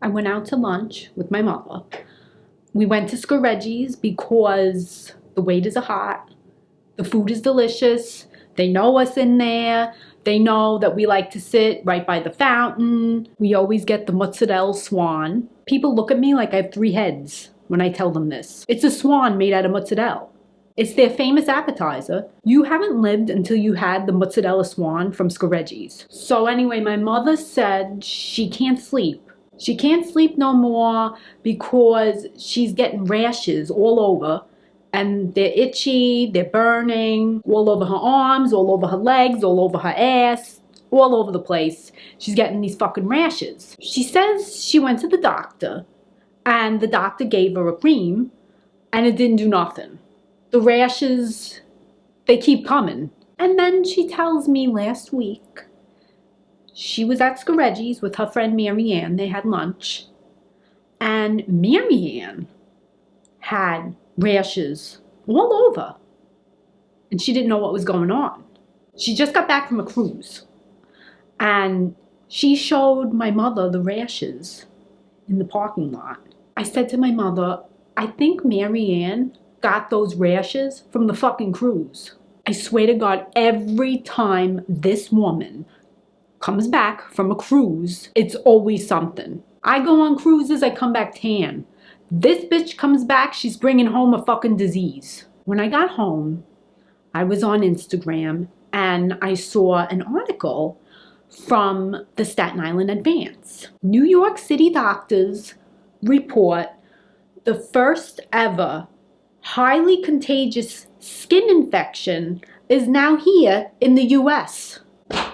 I went out to lunch with my mother. We went to Scoreggi's because the waiters are hot, the food is delicious, they know us in there, they know that we like to sit right by the fountain. We always get the mozzarella swan. People look at me like I have 3 heads when I tell them this. It's a swan made out of mozzarella. It's their famous appetizer. You haven't lived until you had the mozzarella swan from Scoreggi's. So anyway, my mother said she can't sleep. She can't sleep no more because she's getting rashes all over. And they're itchy, they're burning, all over her arms, all over her legs, all over her ass, all over the place. She's getting these fucking rashes. She says she went to the doctor and the doctor gave her a cream and it didn't do nothing. The rashes, they keep coming. And then she tells me last week, she was at Scoreggi's with her friend Mary Ann. They had lunch. And Mary Ann had rashes all over. And she didn't know what was going on. She just got back from a cruise. And she showed my mother the rashes in the parking lot. I said to my mother, I think Mary Ann got those rashes from the fucking cruise. I swear to God, every time this woman comes back from a cruise, it's always something. I go on cruises, I come back tan. This bitch comes back, she's bringing home a fucking disease. When I got home, I was on Instagram and I saw an article from the Staten Island Advance. New York City doctors report the first ever highly contagious skin infection is now here in the US.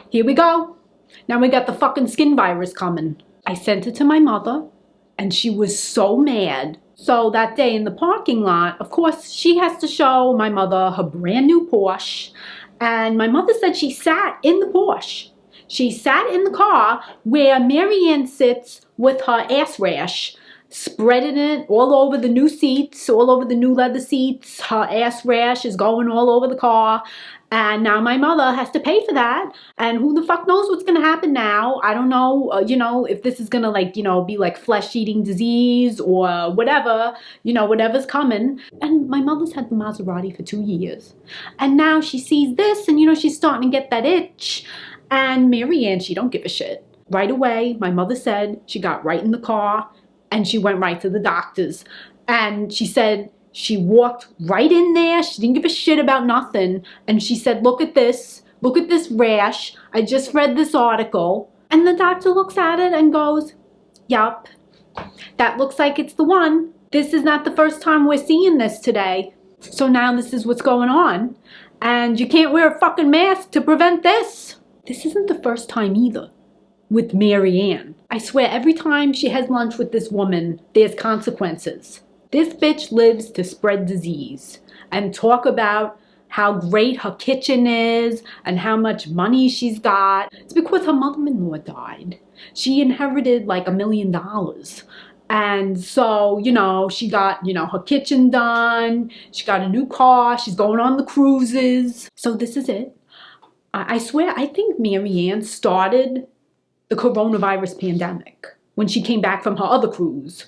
Here we go. Now we got the fucking skin virus coming. I sent it to my mother and she was so mad. So that day in the parking lot, of course, she has to show my mother her brand new Porsche. And my mother said she sat in the Porsche. She sat in the car where Mary Ann sits with her ass rash, spreading it all over the new seats, all over the new leather seats. Her ass rash is going all over the car. And now my mother has to pay for that. And who the fuck knows what's going to happen now? I don't know, if this is going to be like flesh-eating disease or whatever, whatever's coming. And my mother's had the Maserati for 2 years. And now she sees this and, she's starting to get that itch. And Mary Ann, she don't give a shit. Right away, my mother said she got right in the car and she went right to the doctor's. And she said, she walked right in there. She didn't give a shit about nothing. And she said, look at this rash. I just read this article. And the doctor looks at it and goes, yup, that looks like it's the one. This is not the first time we're seeing this today. So now this is what's going on. And you can't wear a fucking mask to prevent this. This isn't the first time either with Mary Ann. I swear every time she has lunch with this woman, there's consequences. This bitch lives to spread disease and talk about how great her kitchen is and how much money she's got. It's because her mother-in-law died. She inherited like $1 million. And so, she got, her kitchen done. She got a new car. She's going on the cruises. So this is it. I swear, I think Mary Ann started the coronavirus pandemic when she came back from her other cruise.